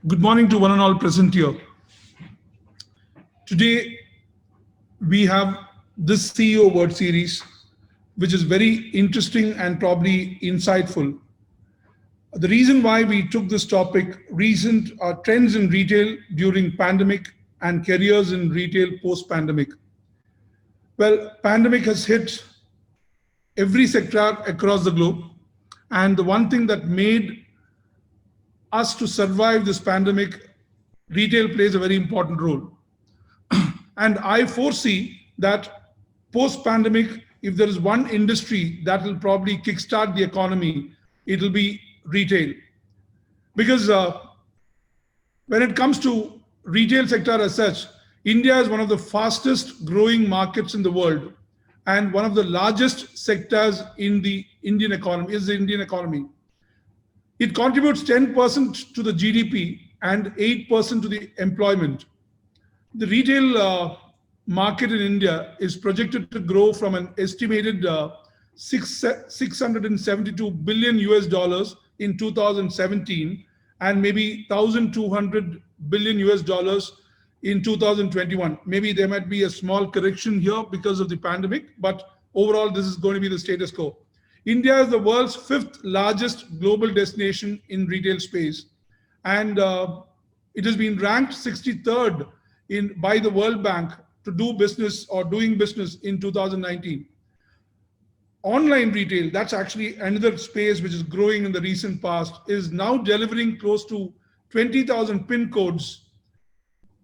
Good morning to one and all present here. Today, we have this CEO Word series, which is very interesting and probably insightful. The reason why we took this topic, recent trends in retail during pandemic and careers in retail post-pandemic. Well, pandemic has hit every sector across the globe. And the one thing that made us to survive this pandemic, retail plays a very important role. And I foresee that post pandemic, if there is one industry that will probably kickstart the economy, it'll be retail. Because when it comes to retail sector as such, India is one of the fastest growing markets in the world and one of the largest sectors in the Indian economy is the Indian economy. It contributes 10% to the GDP and 8% to the employment. The retail market in India is projected to grow from an estimated 672 billion US dollars in 2017 and maybe 1,200 billion US dollars in 2021. Maybe there might be a small correction here because of the pandemic, but overall, this is going to be the status quo. India is the world's fifth largest global destination in retail space, and it has been ranked 63rd by the World Bank to do business or doing business in 2019. Online retail, that's actually another space which is growing in the recent past, is now delivering close to 20,000 pin codes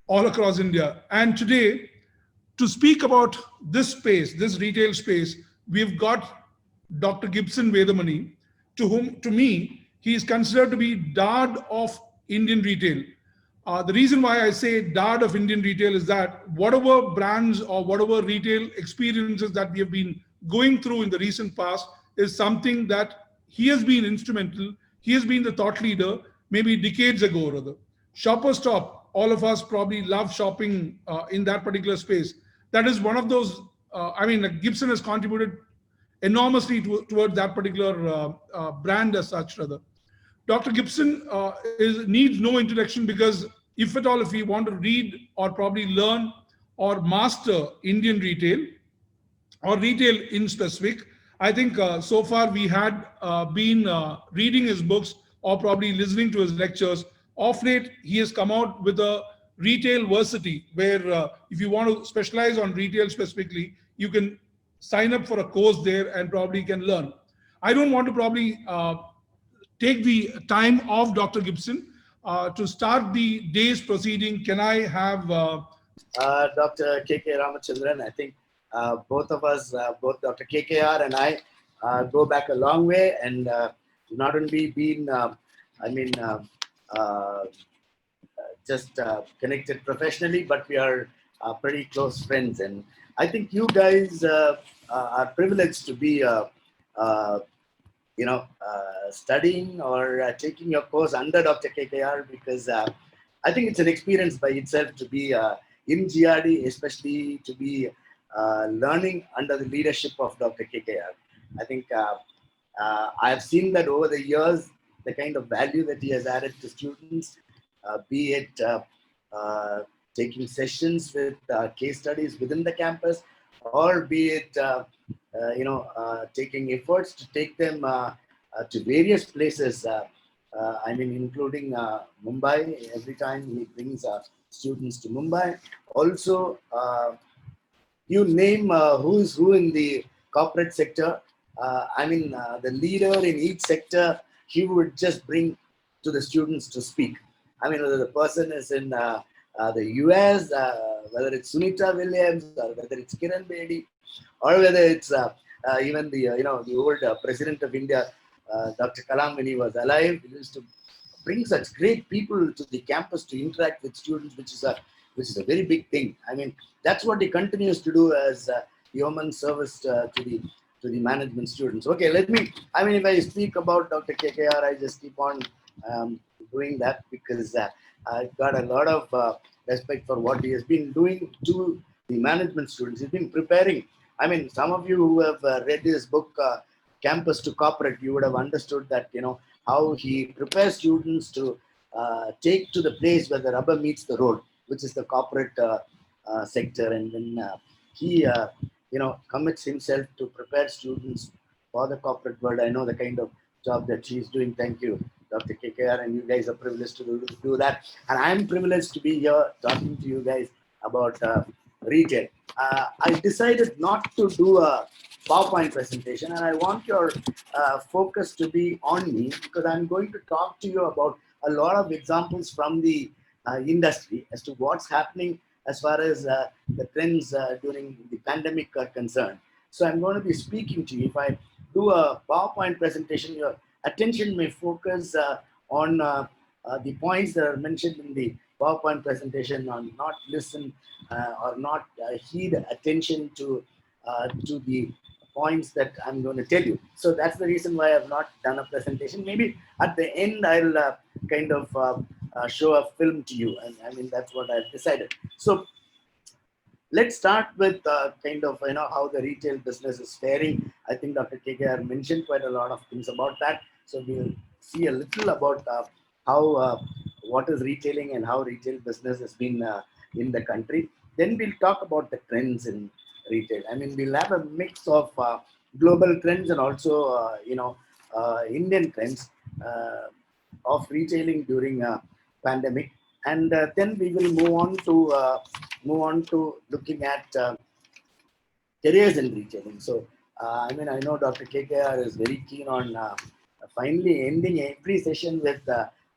all across India. And today, to speak about this space, this retail space, we've got Dr. Gibson Vedamani, to me, he is considered to be dad of Indian retail. The reason why I say dad of Indian retail is that whatever brands or whatever retail experiences that we have been going through in the recent past is something that he has been instrumental. He has been the thought leader maybe decades ago or other. Shopper Stop, all of us probably love shopping in that particular space. That is one of those, Gibson has contributed enormously towards that particular brand as such rather. Dr. Gibson needs no introduction because if at all, if we want to read or probably learn or master Indian retail or retail in specific, I think so far we had been reading his books or probably listening to his lectures. Of late, he has come out with a retail varsity where if you want to specialize on retail specifically, you can sign up for a course there and probably can learn. I don't want to probably take the time of Dr. Gibson to start the day's proceeding. Can I have Dr. K.K. Ramachandran? I think both of us, both Dr. KKR and I, go back a long way and not only been, just connected professionally, but we are pretty close friends. And I think you guys are privileged to be, studying or taking your course under Dr. KKR because I think it's an experience by itself to be in GRD, especially to be learning under the leadership of Dr. KKR. I think I have seen that over the years, the kind of value that he has added to students, be it taking sessions with case studies within the campus, or be it taking efforts to take them to various places. Including Mumbai. Every time he brings students to Mumbai. Also, you name who's who in the corporate sector. The leader in each sector, he would just bring to the students to speak. Whether the person is in the US, whether it's Sunita Williams, or whether it's Kiran Bedi, or whether it's even the old President of India, Dr. Kalam, when he was alive, he used to bring such great people to the campus to interact with students, which is a very big thing. That's what he continues to do as yeoman service to the management students. Okay, if I speak about Dr. KKR, I just keep on doing that because I've got a lot of respect for what he has been doing to the management students. He's been preparing. Some of you who have read his book, Campus to Corporate, you would have understood that, how he prepares students to take to the place where the rubber meets the road, which is the corporate sector. And when he, commits himself to prepare students for the corporate world, I know the kind of job that she's doing. Thank you, Dr. KKR, and you guys are privileged to do that. And I'm privileged to be here talking to you guys about retail. I decided not to do a PowerPoint presentation, and I want your focus to be on me, because I'm going to talk to you about a lot of examples from the industry as to what's happening as far as the trends during the pandemic are concerned. So I'm going to be speaking to you. If I do a PowerPoint presentation, your attention may focus on the points that are mentioned in the PowerPoint presentation, or not listen or not heed attention to the points that I'm going to tell you. So that's the reason why I've not done a presentation. Maybe at the end I'll kind of show a film to you, and I mean that's what I've decided. So let's start with kind of how the retail business is faring. I think Dr. KKR mentioned quite a lot of things about that. So we'll see a little about how what is retailing and how retail business has been in the country. Then we'll talk about the trends in retail. I mean, we'll have a mix of global trends and also Indian trends of retailing during pandemic. And then we will move on to looking at careers in retailing. So, I mean, I know Dr. KKR is very keen on finally ending every session with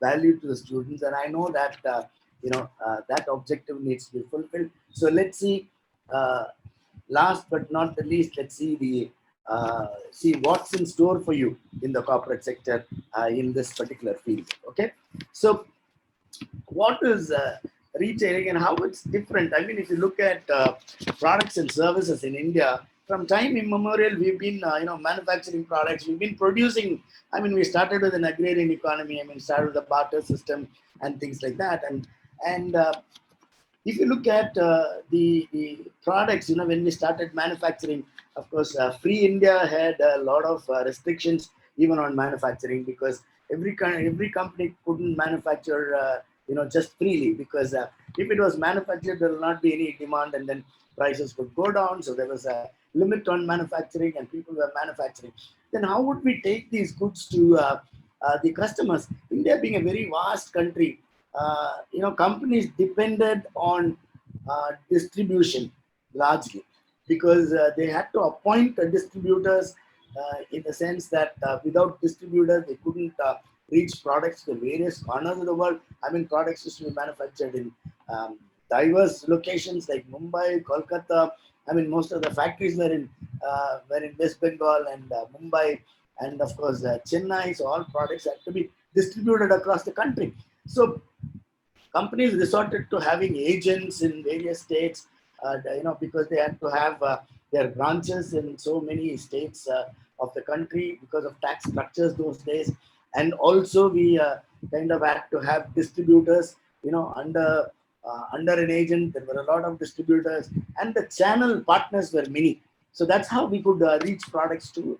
value to the students, and I know that that objective needs to be fulfilled. So let's see. Last but not the least, let's see what's in store for you in the corporate sector in this particular field. Okay, so what is retailing and how it's different? I mean, if you look at products and services in India, from time immemorial, we've been manufacturing products. We've been producing. I mean, we started with an agrarian economy. I mean, started with a barter system and things like that. And if you look at the products, when we started manufacturing, of course, Free India had a lot of restrictions even on manufacturing, because every company couldn't manufacture just freely, because if it was manufactured, there will not be any demand, and then prices could go down. So there was a limit on manufacturing, and people were manufacturing. Then how would we take these goods to the customers? India being a very vast country, companies depended on distribution largely, because they had to appoint distributors in the sense that without distributors, they couldn't reach products to various corners of the world. I mean, products used to be manufactured in diverse locations like Mumbai, Kolkata. I mean, most of the factories were in West Bengal and Mumbai, and of course Chennai. So all products had to be distributed across the country. So companies resorted to having agents in various states, because they had to have their branches in so many states of the country because of tax structures those days. And also we kind of had to have distributors, under an agent. There were a lot of distributors, and the channel partners were many. So that's how we could reach products to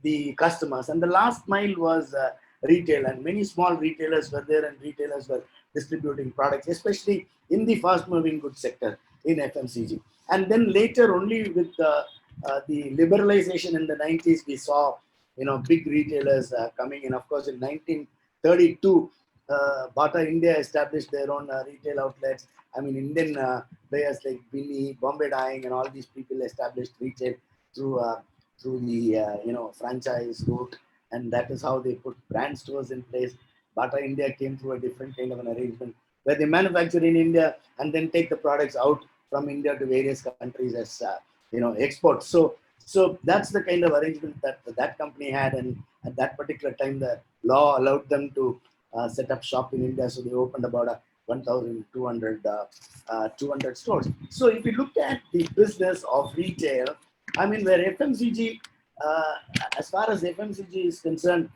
the customers. And the last mile was retail, and many small retailers were there, and retailers were distributing products, especially in the fast-moving goods sector in FMCG. And then later, only with the liberalization in the 90s, we saw big retailers coming in. Of course, in 1932, Bata India established their own retail outlets. I mean, Indian players like Billy, Bombay Dyeing, and all these people established retail through the franchise route, and that is how they put brand stores in place. Bata India came through a different kind of an arrangement where they manufacture in India and then take the products out from India to various countries as exports. So that's the kind of arrangement that company had, and at that particular time, the law allowed them to set up shop in India. So they opened about 1,200 200 stores. So if you look at the business of retail, I mean, where FMCG, as far as FMCG is concerned,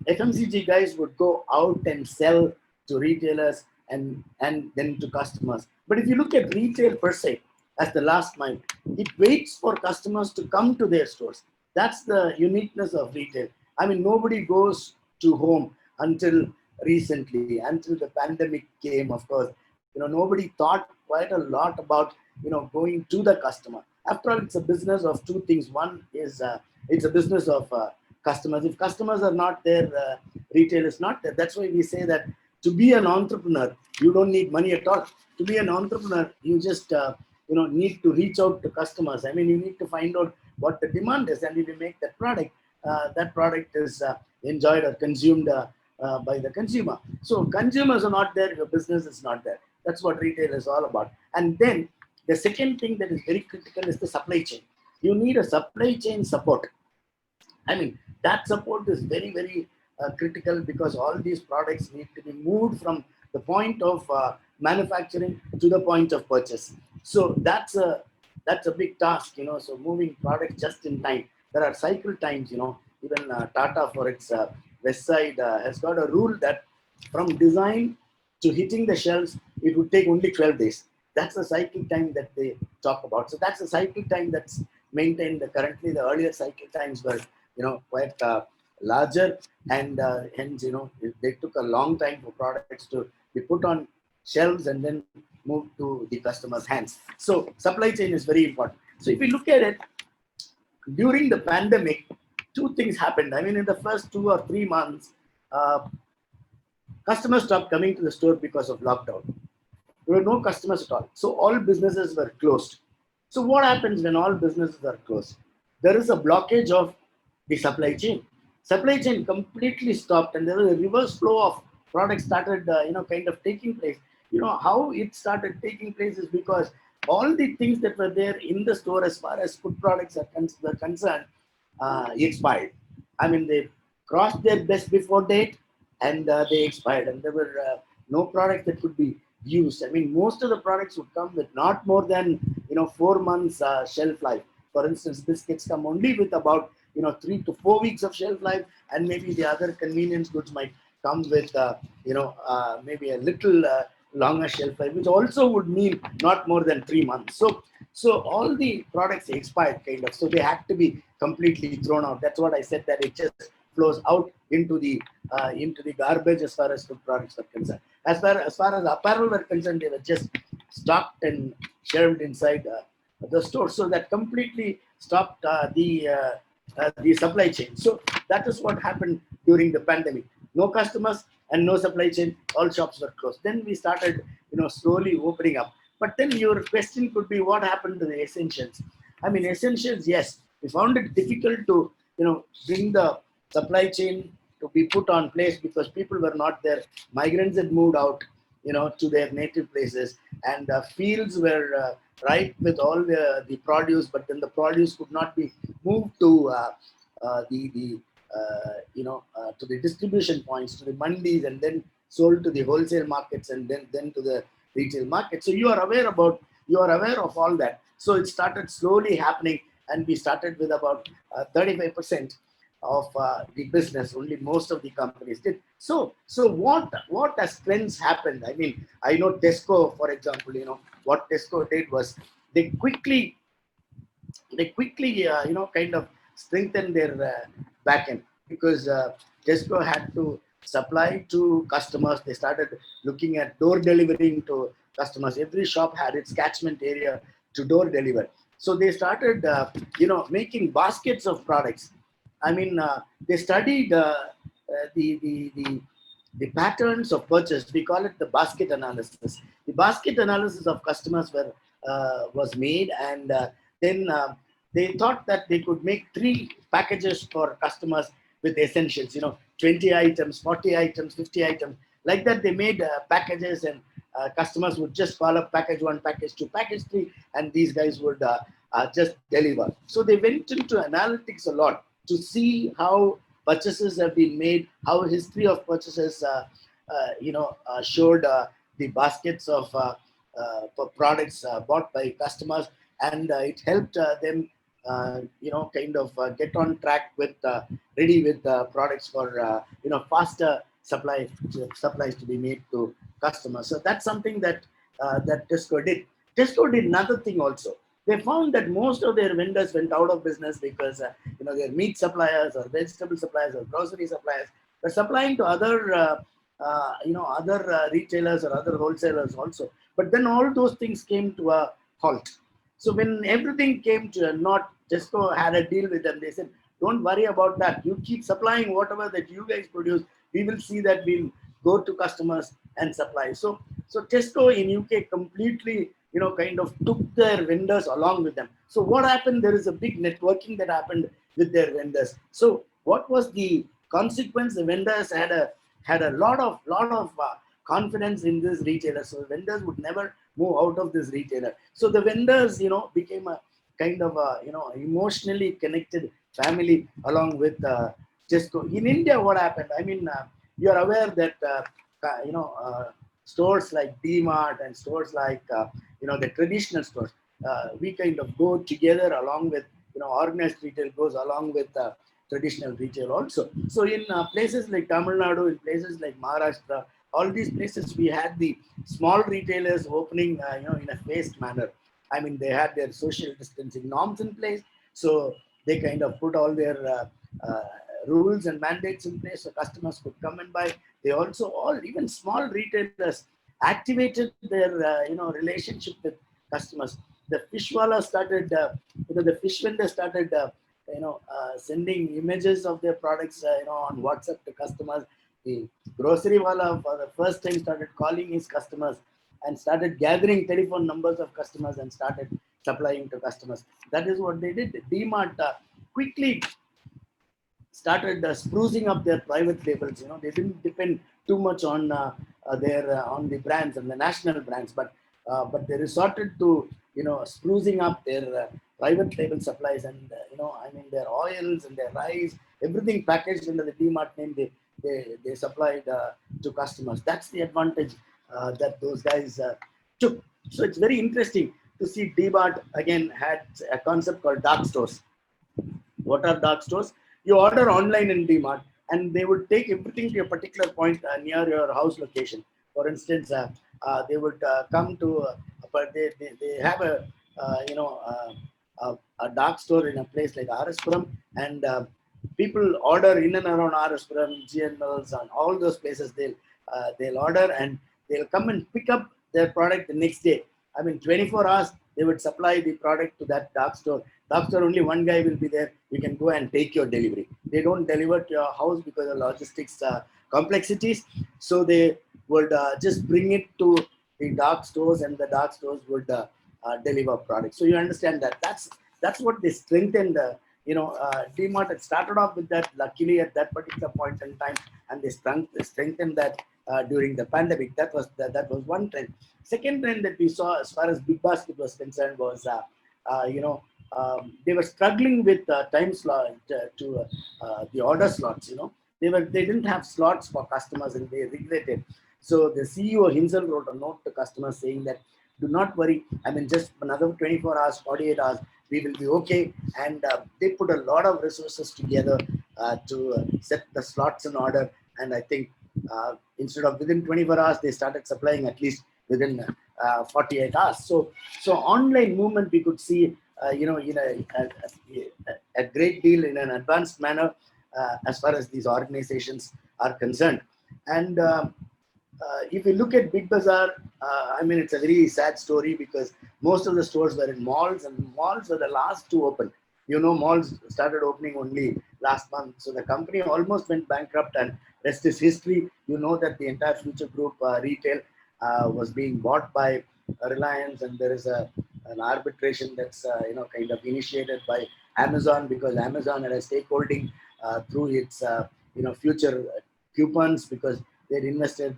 FMCG guys would go out and sell to retailers and then to customers. But if you look at retail per se, as the last mile, it waits for customers to come to their stores. That's the uniqueness of retail. I mean, nobody goes to home until recently until the pandemic came. Of course, nobody thought quite a lot about going to the customer. After all, it's a business of two things. One is it's a business of customers. If customers are not there, retail is not there. That's why we say that to be an entrepreneur, you don't need money at all. To be an entrepreneur, you just need to reach out to customers. I mean, you need to find out what the demand is, and if you make that product is enjoyed or consumed by the consumer. So consumers are not there, your business is not there. That's what retail is all about. And then the second thing that is very critical is the supply chain. You need a supply chain support. I mean, that support is very, very critical, because all these products need to be moved from the point of manufacturing to the point of purchase. So that's a big task. So moving products just in time. There are cycle times. Even Tata, for its west side, has got a rule that from design to hitting the shelves, it would take only 12 days. That's the cycle time that they talk about. So that's the cycle time that's maintained currently. The earlier cycle times were quite larger, and hence they took a long time for products to be put on shelves and then move to the customer's hands. So supply chain is very important. So if you look at it, during the pandemic, two things happened. I mean, in the first 2 or 3 months, uh, customers stopped coming to the store because of lockdown. There were no customers at all. So all businesses were closed. So what happens when all businesses are closed? There is a blockage of the supply chain. Supply chain completely stopped, and there was a reverse flow of products started, kind of taking place. How it started taking place is because all the things that were there in the store, as far as food products were concerned, expired. I mean, they crossed their best before date, and they expired, and there were no products that could be used. I mean, most of the products would come with not more than 4 months shelf life. For instance, biscuits come only with about 3 to 4 weeks of shelf life, and maybe the other convenience goods might come with maybe a little longer shelf life, which also would mean not more than 3 months. So all the products expired, kind of. So they had to be completely thrown out. That's what I said, that it just flows out into the garbage as far as food products are concerned. As far as apparel were concerned, they were just stocked and shelved inside the store. So that completely stopped the supply chain. So that is what happened during the pandemic. No customers and no supply chain. All shops were closed. Then we started, slowly opening up. But then your question could be, what happened to the essentials? I mean, essentials, yes, we found it difficult to, bring the supply chain to be put on place, because people were not there. Migrants had moved out, to their native places, and fields were ripe with all the produce, but then the produce could not be moved to the to the distribution points, to the mandis, and then sold to the wholesale markets, and then to the retail market. So you are aware of all that. So it started slowly happening, and we started with about 35% of the business. Only most of the companies did. So what as trends happened? I mean, I know Tesco, for example. What Tesco did was they quickly kind of strengthened their back end, because Tesco had to supply to customers. They started looking at door delivering to customers. Every shop had its catchment area to door deliver. So they started, making baskets of products. I mean, they studied the patterns of purchase. We call it the basket analysis. The basket analysis of customers was made, and then they thought that they could make 3 packages for customers with essentials. 20 items, 40 items, 50 items. Like that, they made packages, and customers would just call up package 1, package 2, package 3, and these guys would just deliver. So they went into analytics a lot to see how purchases have been made, how history of purchases, showed the baskets of products bought by customers, and it helped them, kind of get on track with ready with products for faster supplies to be made to customers. So that's something that Tesco did. Tesco did another thing also. They found that most of their vendors went out of business because their meat suppliers or vegetable suppliers or grocery suppliers were supplying to other other retailers or other wholesalers also. But then all those things came to a halt. So when everything came to a not, Tesco had a deal with them. They said, don't worry about that. You keep supplying whatever that you guys produce. We will see that we'll go to customers and supply. So Tesco in UK completely, kind of took their vendors along with them. So what happened? There is a big networking that happened with their vendors. So what was the consequence? The vendors had a lot of confidence in this retailer. So vendors would never move out of this retailer. So the vendors, became a kind of a, emotionally connected family along with Tesco. In India, what happened? I mean, you are aware that stores like D-Mart and stores like the traditional stores, we kind of go together along with organized retail goes along with traditional retail also. So in places like Tamil Nadu, in places like Maharashtra, all these places we had the small retailers opening, in a phased manner. I mean, they had their social distancing norms in place, so they kind of put all their rules and mandates in place so customers could come and buy. They also even small retailers activated their relationship with customers. The fishwala started, the fish vendor started, sending images of their products, on WhatsApp to customers. The grocery wala for the first time started calling his customers and started gathering telephone numbers of customers and started supplying to customers. That is what they did. DMart quickly started sprucing up their private labels. They didn't depend too much on their on the brands and the national brands, but they resorted to sprucing up their private label supplies, and I mean, their oils and their rice, everything packaged under the DMart name. They supplied to customers. That's the advantage that those guys took. So it's very interesting to see DMart again had a concept called dark stores. What are dark stores? You order online in DMart, and they would take everything to a particular point near your house location. For instance, they would come to, but they have a dark store in a place like Araspuram, and people order in and around Araspuram, GN Mills, and all those places. They'll order and they'll come and pick up their product the next day. I mean, 24 hours they would supply the product to that dark store. Dark store, only one guy will be there. You can go and take your delivery. They don't deliver to your house because of logistics complexities. So they would just bring it to the dark stores, and the dark stores would deliver products. So you understand that that's what they strengthened. DMart had started off with that luckily at that particular point in time, and they strengthened that during the pandemic. That was one trend. Second trend that we saw as far as Big Basket was concerned was, they were struggling with time slot to the order slots. They didn't have slots for customers, and they regretted. So the CEO himself wrote a note to customers saying that, do not worry. I mean, just another 24 hours, 48 hours, we will be okay. And they put a lot of resources together to set the slots in order. And I think instead of within 24 hours, they started supplying at least within 48 hours. So online movement, we could see, in a great deal in an advanced manner as far as these organizations are concerned. And if you look at Big Bazaar, I mean, it's a very sad story because most of the stores were in malls, and malls were the last to open. Malls started opening only last month. So the company almost went bankrupt, and rest is history. You know that the entire Future Group retail was being bought by Reliance, and there is an arbitration that's kind of initiated by Amazon, because Amazon had a stakeholding through its future coupons, because they'd invested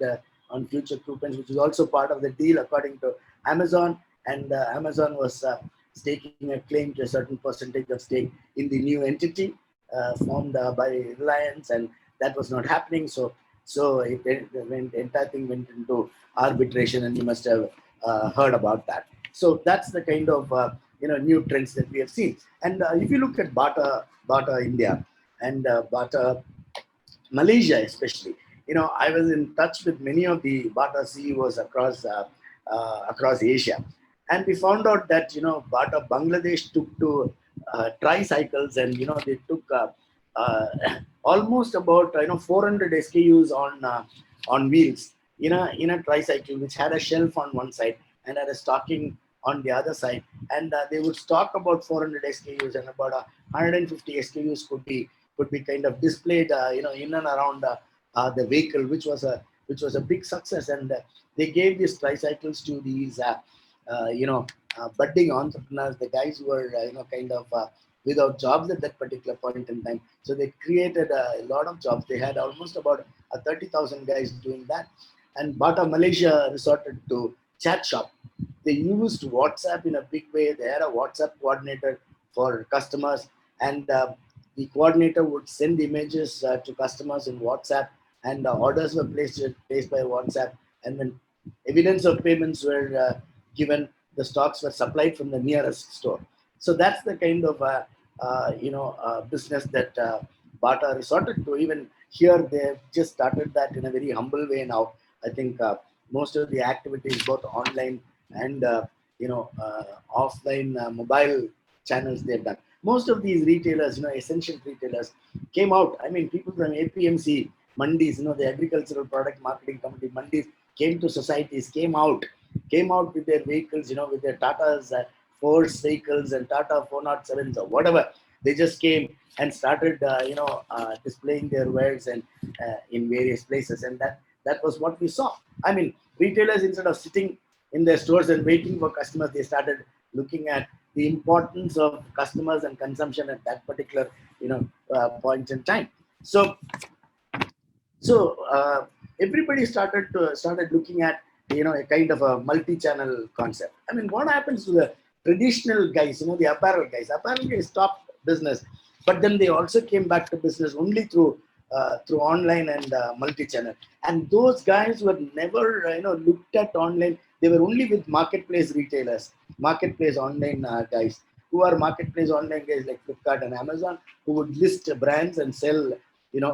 on future coupons, which is also part of the deal according to Amazon. And Amazon was staking a claim to a certain percentage of stake in the new entity formed by Reliance, and that was not happening. So the entire thing went into arbitration, and you must have heard about that. So that's the kind of new trends that we have seen. And if you look at Bata India and Bata Malaysia especially, I was in touch with many of the Bata CEOs across Asia, and we found out that Bata Bangladesh took to tricycles, and they took almost about 400 SKUs on wheels in a tricycle which had a shelf on one side and had a stocking on the other side, and they would stock about 400 SKUs, and about 150 SKUs could be kind of displayed in and around the vehicle, which was a big success. And they gave these tricycles to these budding entrepreneurs, the guys who were kind of without jobs at that particular point in time. So they created a lot of jobs. They had almost about 30,000 guys doing that. And Bata Malaysia resorted to chat shop. They used WhatsApp in a big way. They had a WhatsApp coordinator for customers, and the coordinator would send images to customers in WhatsApp, and orders were placed by WhatsApp, and then evidence of payments were given. The stocks were supplied from the nearest store. So that's the kind of business that Bata resorted to. Even here, they've just started that in a very humble way now. I think most of the activities, both online and offline mobile channels, they've done. Most of these retailers, essential retailers, came out. I mean, people from APMC mandis, the Agricultural Product Marketing Committee mandis, came to societies, came out with their vehicles, with their Tata's Force vehicles and Tata 407s or whatever. They just came and started, displaying their wares and in various places, and that was what we saw. I mean, retailers, instead of sitting in their stores and waiting for customers, they started looking at the importance of customers and consumption at that particular, point in time. So everybody started looking at a kind of a multi-channel concept. I mean, what happens to the traditional guys, the apparel guys? Apparel guys stopped business, but then they also came back to business only through online and multi-channel. And those guys were never looked at online. They were only with marketplace retailers, marketplace online guys, who are marketplace online guys like Flipkart and Amazon, who would list brands and sell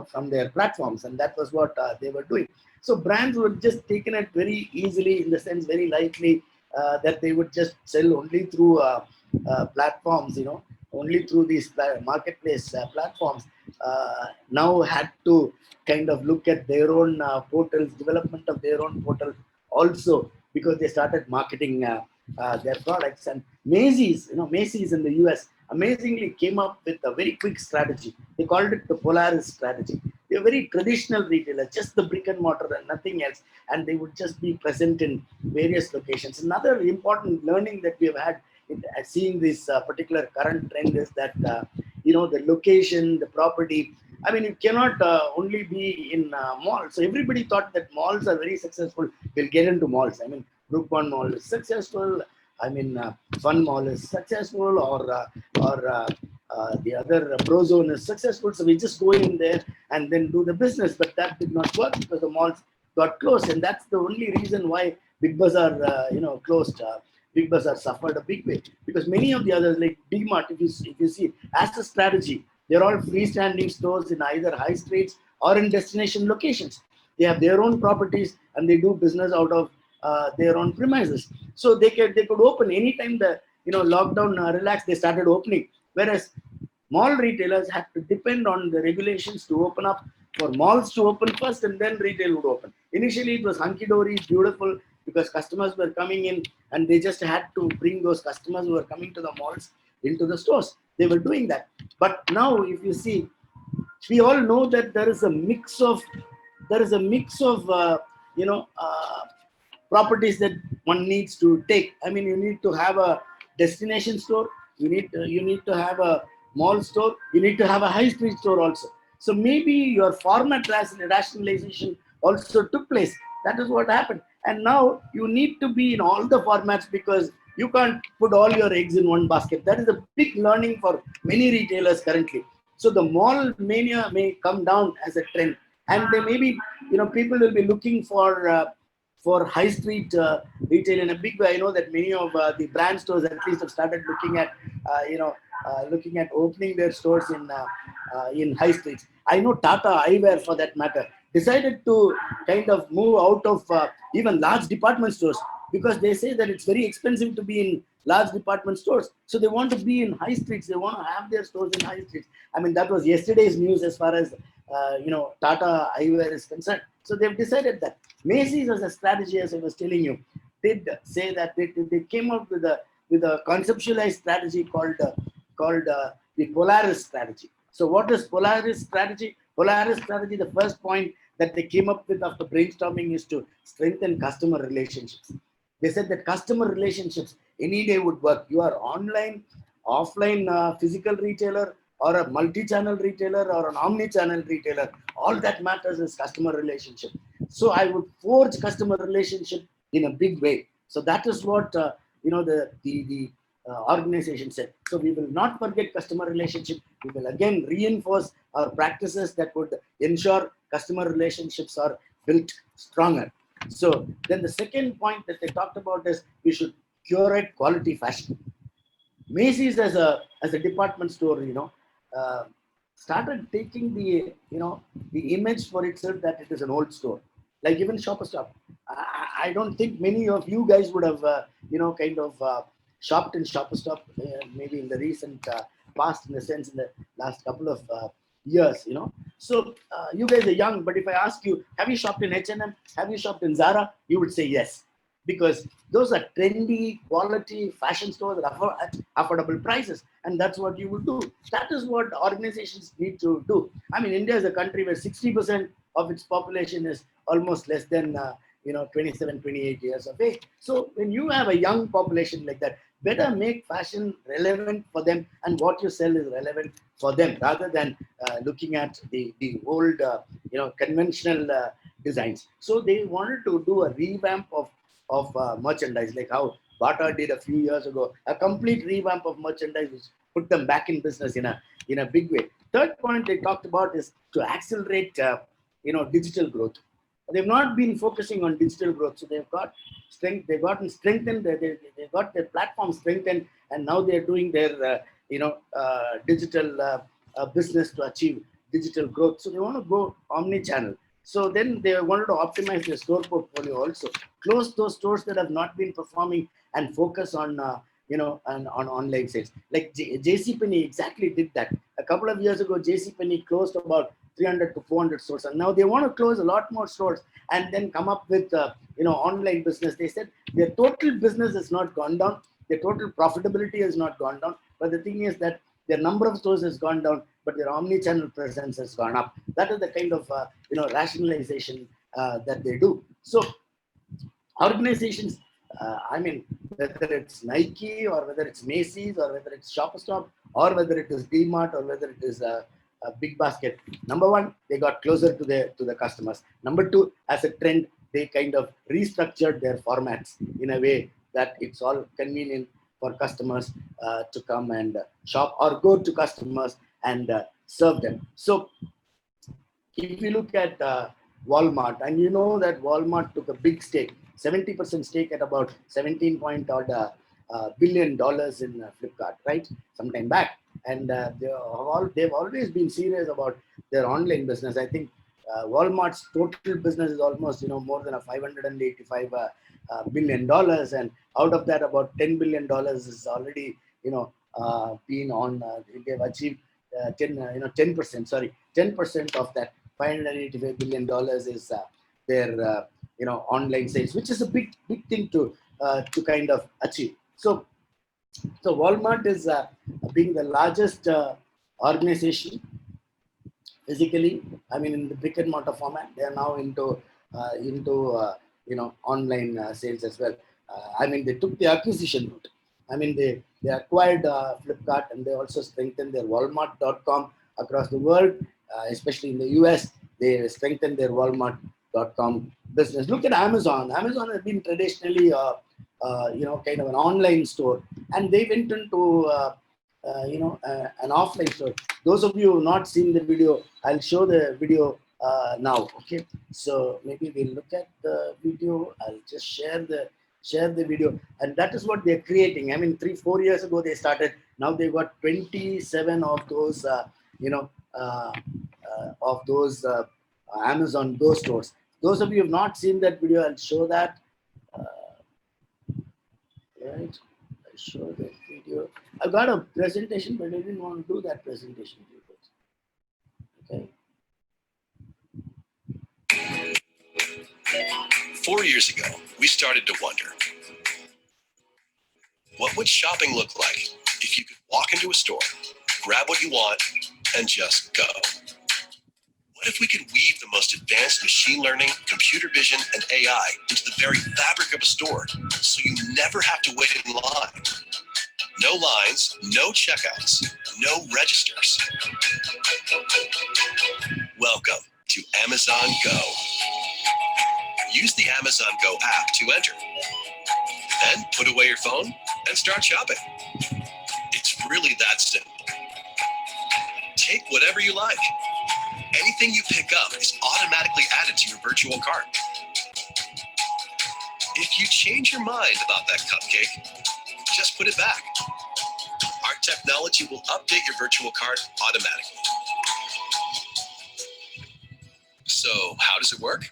from their platforms, and that was what they were doing. So brands were just taken it very easily, in the sense very lightly, that they would just sell only through platforms, only through these marketplace platforms. Now had to kind of look at their own portals, development of their own portal also, because they started marketing their products. And Macy's in the US amazingly came up with a very quick strategy. They called it the Polaris strategy. They're very traditional retailers, just the brick and mortar and nothing else. And they would just be present in various locations. Another important learning that we have had in seeing this particular current trend is that, the location, the property. I mean, you cannot only be in malls. So everybody thought that malls are very successful. We'll get into malls. I mean, Brookbond Mall is successful. I mean, Fun Mall is successful, or the other Prozone is successful. So we just go in there and then do the business. But that did not work because the malls got closed, and that's the only reason why Big Bazaar, closed. Big Bazaar suffered a big way, because many of the others, like Big Mart, if you see, as a strategy, they're all freestanding stores in either high streets or in destination locations. They have their own properties and they do business out of their own premises. So they could open anytime the lockdown relaxed. They started opening, whereas mall retailers had to depend on the regulations to open up, for malls to open first and then retail would open. Initially, it was hunky-dory, beautiful, because customers were coming in and they just had to bring those customers who were coming to the malls into the stores. They were doing that. But now, if you see, we all know that there is a mix of properties that one needs to take. I mean, you need to have a destination store, you need to have a mall store, you need to have a high street store also. So maybe your format rationalization also took place. That is what happened. And now you need to be in all the formats, because you can't put all your eggs in one basket. That is a big learning for many retailers currently. So the mall mania may come down as a trend, and they maybe, people will be looking for high street retail in a big way. I know that many of the brand stores at least have started looking at opening their stores in high streets. I know Tata Eyewear, for that matter, decided to kind of move out of even large department stores, because they say that it's very expensive to be in large department stores. So they want to be in high streets. They want to have their stores in high streets. I mean, that was yesterday's news as far as Tata Eyewear is concerned. So they've decided that. Macy's as a strategy, as I was telling you, did say that they came up with a conceptualized strategy called the Polaris strategy. So what is Polaris strategy? Polaris strategy, the first point that they came up with after brainstorming is to strengthen customer relationships. They said that customer relationships any day would work. You are online, offline, physical retailer, or a multi-channel retailer, or an omni-channel retailer. All that matters is customer relationship. So I would forge customer relationship in a big way. So that is what the organization said. So we will not forget customer relationship. We will again reinforce our practices that would ensure customer relationships are built stronger. So then the second point that they talked about is we should curate quality fashion. Macy's as a department store, uh, started taking the image for itself that it is an old store, like even Shopper Stop. I don't think many of you guys would have kind of shopped in Shopper Stop maybe in the recent past, in the sense in the last couple of years. So you guys are young, but if I ask you, have you shopped in H&M? Have you shopped in Zara? You would say yes, because those are trendy, quality fashion stores at affordable prices, and that's what you will do. That is what organizations need to do. I mean, India is a country where 60% of its population is almost less than 27, 28 years of age. So when you have a young population like that, better make fashion relevant for them, and what you sell is relevant for them, rather than looking at the old conventional designs. So they wanted to do a revamp of merchandise, like how Bata did a few years ago, a complete revamp of merchandise, which put them back in business in a big way. Third point they talked about is to accelerate, digital growth. They've not been focusing on digital growth, so they've got strength. They've gotten strengthened. They got their platform strengthened, and now they're doing their digital business to achieve digital growth. So they want to go omni-channel. So then they wanted to optimize their store portfolio also, close those stores that have not been performing, and focus on on online sales. Like JCPenney exactly did that. A couple of years ago, JCPenney closed about 300 to 400 stores, and now they want to close a lot more stores and then come up with online business. They said their total business has not gone down, their total profitability has not gone down, but the thing is that their number of stores has gone down, but their omni-channel presence has gone up. That is the kind of rationalization that they do. So organizations, I mean, whether it's Nike or whether it's Macy's or whether it's Shopper Stop or whether it is DMart or whether it is a Big Basket. Number one, they got closer to the customers. Number two, as a trend, they kind of restructured their formats in a way that it's all convenient for customers to come and shop or go to customers and serve them. So if you look at Walmart, and you know that Walmart took a big stake, 70% stake at about 17 point odd billion dollars in Flipkart, right? Sometime back, and they've always been serious about their online business. I think Walmart's total business is almost more than a 585 billion dollars, and out of that, about 10 billion dollars is already been on. They've achieved 10%. Sorry, 10% of that 585 billion dollars is their online sales, which is a big thing to kind of achieve. So Walmart is being the largest organization physically. I mean, in the brick and mortar format, they are now into online sales as well. I mean, they took the acquisition route. I mean, they acquired Flipkart, and they also strengthened their Walmart.com across the world, especially in the US. They strengthened their Walmart.com business. Look at Amazon. Amazon has been traditionally, kind of an online store, and they went into an offline store. Those of you who have not seen the video, I'll show the video now. Okay, so maybe we'll look at the video. I'll just share the video, and that is what they're creating. I mean, 3-4 years ago they started. Now they've got 27 of those Amazon Go stores. Those of you who have not seen that video, I'll show that. Right, I'll show the video. I've got a presentation, but I didn't want to do that presentation. Okay. 4 years ago, we started to wonder, what would shopping look like if you could walk into a store, grab what you want, and just go? What if we could weave the most advanced machine learning, computer vision, and AI into the very fabric of a store so you never have to wait in line? No lines, no checkouts, no registers. Welcome to Amazon Go. Use the Amazon Go app to enter. Then put away your phone and start shopping. It's really that simple. Take whatever you like. Anything you pick up is automatically added to your virtual cart. If you change your mind about that cupcake, just put it back. Our technology will update your virtual cart automatically. So how does it work?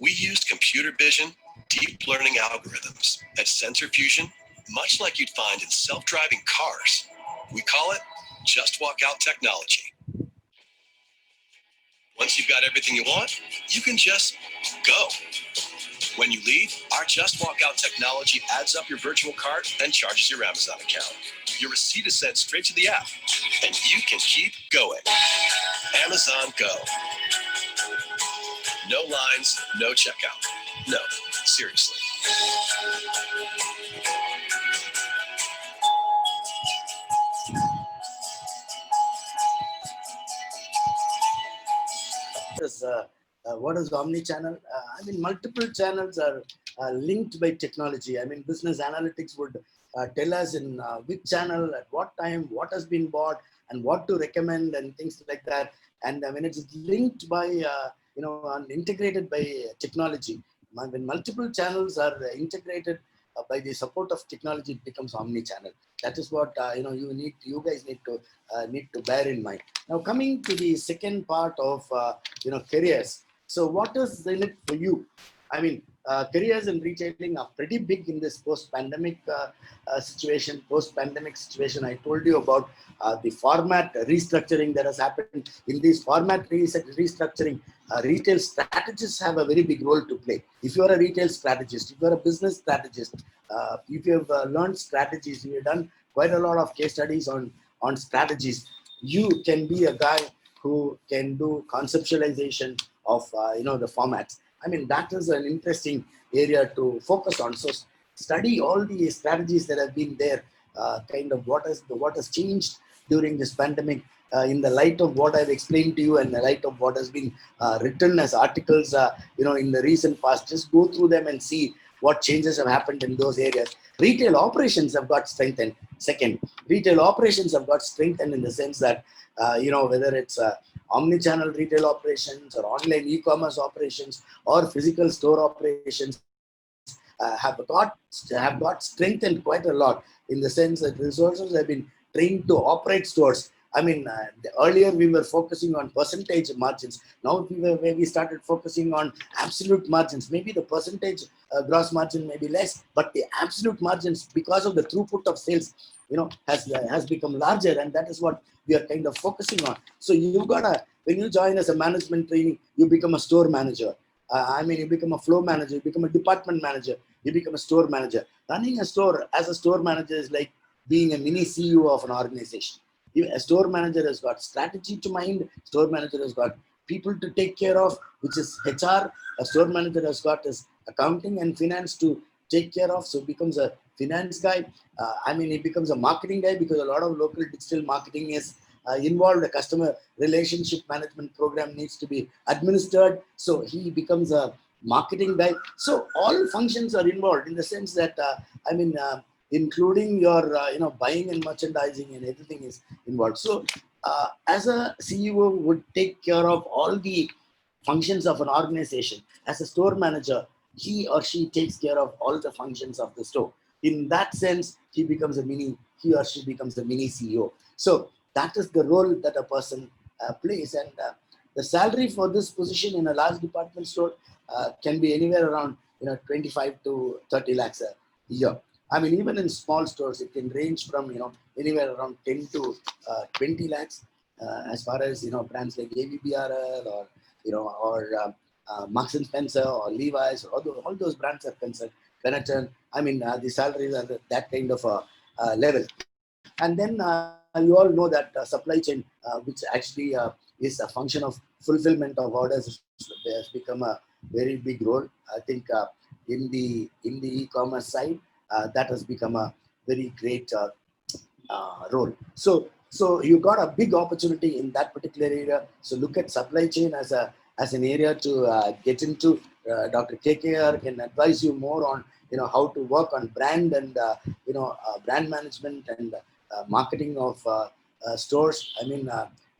We used computer vision, deep learning algorithms, and sensor fusion, much like you'd find in self-driving cars. We call it Just Walk Out technology. Once you've got everything you want, you can just go. When you leave, our Just Walk Out technology adds up your virtual cart and charges your Amazon account. Your receipt is sent straight to the app, and you can keep going. Amazon Go. No lines, no checkout. No, seriously. What is omni-channel? I mean, multiple channels are linked by technology. I mean, business analytics would tell us in which channel, at what time, what has been bought, and what to recommend, and things like that. And when it's linked by, and integrated by technology, when multiple channels are integrated by the support of technology, it becomes omni-channel. That is what you guys need to bear in mind. Now, coming to the second part of careers. So, what is in it for you? I mean, careers in retailing are pretty big in this post-pandemic situation. Post-pandemic situation, I told you about the format restructuring that has happened. In this format restructuring, retail strategists have a very big role to play. If you are a retail strategist, if you are a business strategist, if you have learned strategies, you have done quite a lot of case studies on strategies, you can be a guy who can do conceptualization of the formats. I mean, that is an interesting area to focus on. So study all the strategies that have been there, kind of what has changed during this pandemic, in the light of what I've explained to you, and the light of what has been written as articles, in the recent past. Just go through them and see what changes have happened in those areas. Retail operations have got strengthened. Second, retail operations have got strengthened in the sense that, whether it's omni-channel retail operations or online e-commerce operations or physical store operations, have got strengthened quite a lot, in the sense that resources have been trained to operate stores. I mean, earlier we were focusing on percentage margins. Now we started focusing on absolute margins. Maybe the percentage gross margin may be less, but the absolute margins, because of the throughput of sales, has become larger, and that is what we are kind of focusing on. So when you join as a management training, you become a store manager. You become a flow manager, you become a department manager, you become a store manager. Running a store as a store manager is like being a mini CEO of an organization. A store manager has got strategy to mind. Store manager has got people to take care of, which is HR. A store manager has got his accounting and finance to take care of, so becomes a finance guy. He becomes a marketing guy, because a lot of local digital marketing is involved. A customer relationship management program needs to be administered, so he becomes a marketing guy. So all functions are involved, in the sense that including your buying and merchandising, and everything is involved. So as a CEO would take care of all the functions of an organization. As a store manager, he or she takes care of all the functions of the store. In that sense, he or she becomes a mini CEO. So that is the role that a person plays. And the salary for this position in a large department store can be anywhere around 25 to 30 lakhs a year. Even in small stores, it can range from anywhere around 10 to 20 lakhs. As far as brands like AVBRL or Marks and Spencer or Levi's, or all those brands are concerned, Benetton, I mean, the salaries are that kind of level. And then you all know that supply chain, which actually is a function of fulfillment of orders, has become a very big role. I think in the e-commerce side, that has become a very great role. So you got a big opportunity in that particular area. So look at supply chain as an area to get into. Dr. KKR can advise you more on how to work on brand and brand management and marketing of stores. I mean,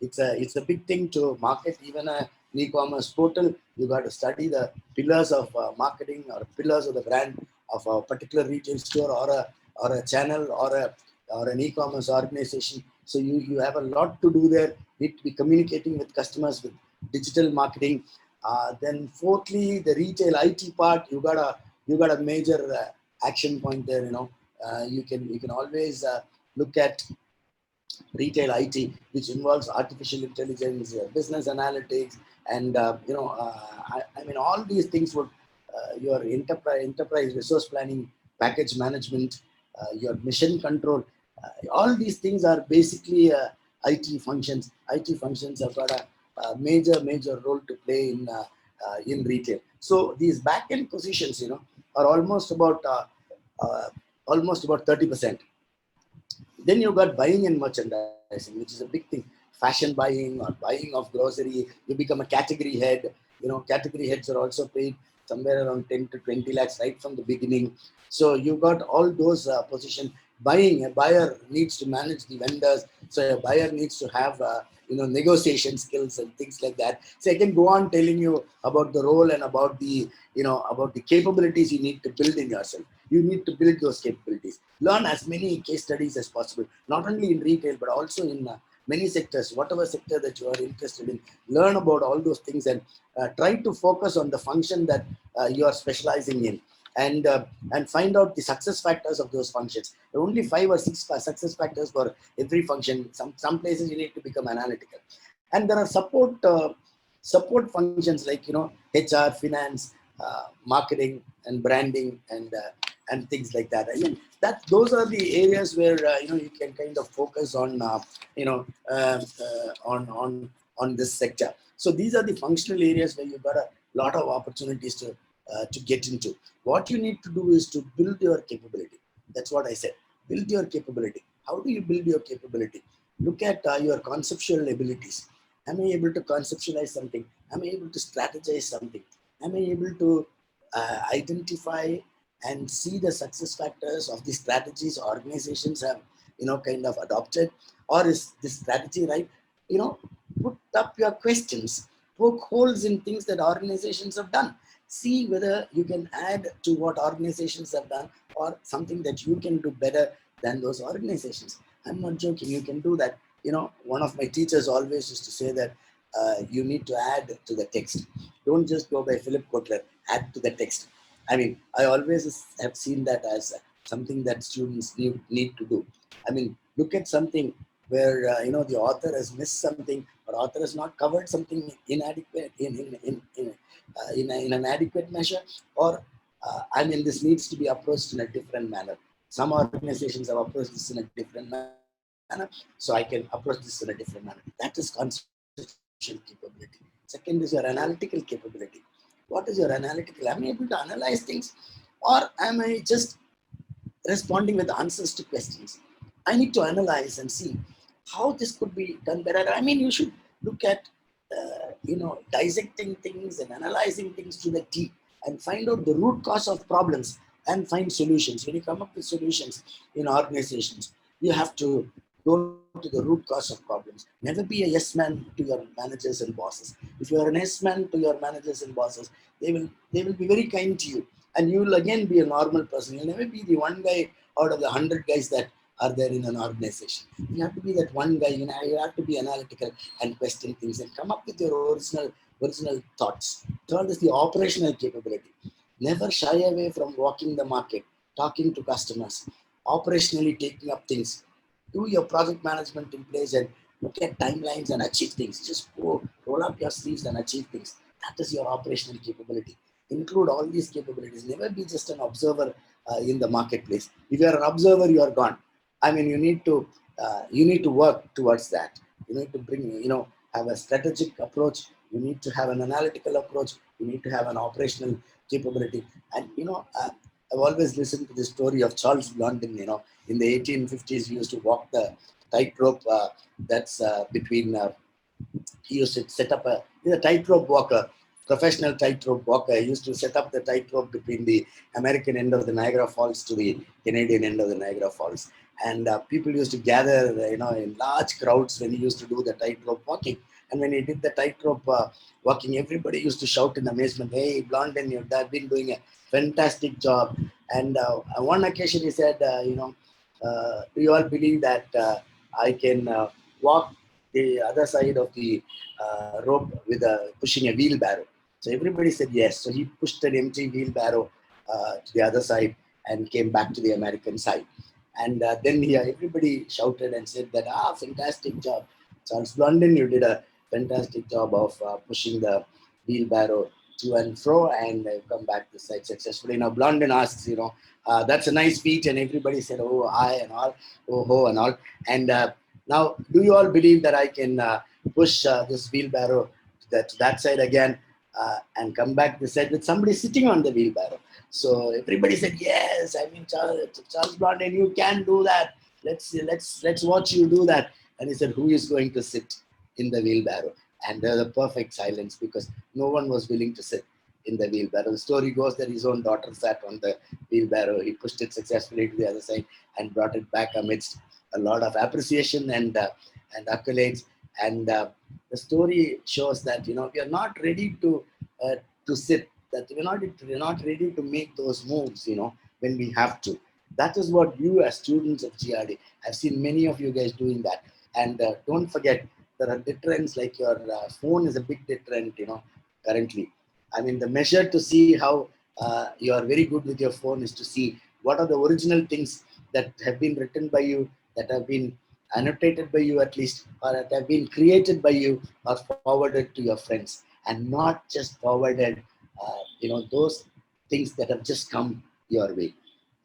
it's a big thing to market even an e-commerce portal. You got to study the pillars of marketing or pillars of the brand of a particular retail store or a channel or an e-commerce organization. So you have a lot to do there. Need to be communicating with customers with digital marketing. Then fourthly, the retail IT part. You got a major action point there. You can always look at retail IT, which involves artificial intelligence, business analytics, and I mean all these things would your enterprise resource planning, package management, your mission control. All these things are basically IT functions. IT functions have got a major role to play in retail. So these back end positions, are uh, almost about 30%. Then you got buying and merchandising, which is a big thing. Fashion buying or buying of grocery. You become a category head. Category heads are also paid somewhere around 10 to 20 lakhs right from the beginning. So you got all those positions. Buying, a buyer needs to manage the vendors. So a buyer needs to have negotiation skills and things like that. So I can go on telling you about the role and about the capabilities you need to build in yourself. You need to build those capabilities. Learn as many case studies as possible, not only in retail, but also in many sectors, whatever sector that you are interested in. Learn about all those things and try to focus on the function that you are specializing in. And find out the success factors of those functions. There are only 5 or 6 success factors for every function. Some places you need to become analytical, and there are support functions like HR, finance, marketing, and branding, and things like that. I mean, those are the areas where you can kind of focus on on this sector. So these are the functional areas where you've got a lot of opportunities to get into. What you need to do is to build your capability. That's what I said. Build your capability. How do you build your capability? Look at your conceptual abilities. Am I able to conceptualize something? Am I able to strategize something? Am I able to identify and see the success factors of the strategies organizations have kind of adopted? Or is this strategy right? Put up your questions, poke holes in things that organizations have done. See whether you can add to what organizations have done or something that you can do better than those organizations. I'm not joking. You can do that. One of my teachers always used to say that you need to add to the text. Don't just go by Philip Kotler. Add to the text. I mean, I always have seen that as something that students need to do. I mean, look at something where the author has missed something, or author has not covered something inadequate in an adequate measure, or I mean, this needs to be approached in a different manner. Some organizations have approached this in a different manner, so I can approach this in a different manner. That is conceptual capability. Second is your analytical capability. What is your analytical? Am I able to analyze things, or am I just responding with answers to questions? I need to analyze and see how this could be done better. I mean, you should look at dissecting things and analyzing things to the deep and find out the root cause of problems and find solutions. When you come up with solutions in organizations, you have to go to the root cause of problems. Never be a yes man to your managers and bosses. If you are an yes man to your managers and bosses, they will be very kind to you, and you will again be a normal person. You'll never be the one guy out of the 100 guys that are there in an organization. You have to be that one guy. You have to be analytical and question things and come up with your original thoughts. Third is the operational capability. Never shy away from walking the market, talking to customers, operationally taking up things. Do your project management in place and look at timelines and achieve things. Just go roll up your sleeves and achieve things. That is your operational capability. Include all these capabilities. Never be just an observer in the marketplace. If you are an observer, you are gone. I mean, you need to work towards that. You need to bring, have a strategic approach. You need to have an analytical approach. You need to have an operational capability. And I've always listened to the story of Charles Blondin. In the 1850s, he used to walk the tightrope that's between. He used to set up he's a tightrope walker, professional tightrope walker. He used to set up the tightrope between the American end of the Niagara Falls to the Canadian end of the Niagara Falls. And people used to gather, in large crowds when he used to do the tightrope walking. And when he did the tightrope walking, everybody used to shout in amazement, "Hey, Blondin, you've been doing a fantastic job." And on one occasion, he said, "Do you all believe that I can walk the other side of the rope with pushing a wheelbarrow?" So everybody said yes. So he pushed an empty wheelbarrow to the other side and came back to the American side. And then everybody shouted and said that, fantastic job. Charles Blondin, you did a fantastic job of pushing the wheelbarrow to and fro and come back to the side successfully. Now Blondin asks, that's a nice feat. And everybody said, oh, I and all, oh, ho and all. And now, do you all believe that I can push this wheelbarrow to that side again and come back to the side with somebody sitting on the wheelbarrow? So everybody said yes. I mean, Charles Blondin, you can do that. Let's watch you do that. And he said, who is going to sit in the wheelbarrow? And there was a perfect silence because no one was willing to sit in the wheelbarrow. The story goes that his own daughter sat on the wheelbarrow. He pushed it successfully to the other side and brought it back amidst a lot of appreciation and accolades. And the story shows that we are not ready to sit. That we're not ready to make those moves. When we have to. That is what you as students of GRD. I've seen many of you guys doing that. And don't forget, there are deterrents like your phone is a big deterrent. Currently. I mean, the measure to see how you are very good with your phone is to see what are the original things that have been written by you, that have been annotated by you at least, or that have been created by you or forwarded to your friends, and not just forwarded, those things that have just come your way.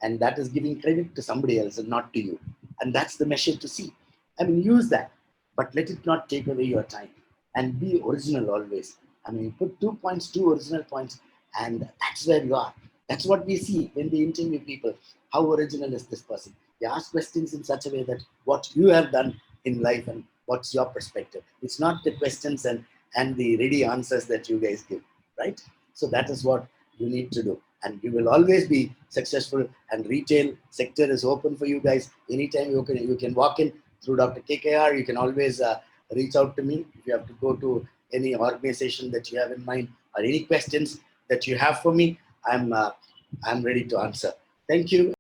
And that is giving credit to somebody else and not to you. And that's the measure to see. I mean, use that, but let it not take away your time and be original always. I mean, put 2 points, 2 original points, and that's where you are. That's what we see when we interview people. How original is this person? We ask questions in such a way that what you have done in life and what's your perspective. It's not the questions and the ready answers that you guys give, right? So that is what you need to do. And you will always be successful, and retail sector is open for you guys. Anytime you can walk in through Dr. KKR. You can always reach out to me if you have to go to any organization that you have in mind or any questions that you have for me. I'm ready to answer. Thank you.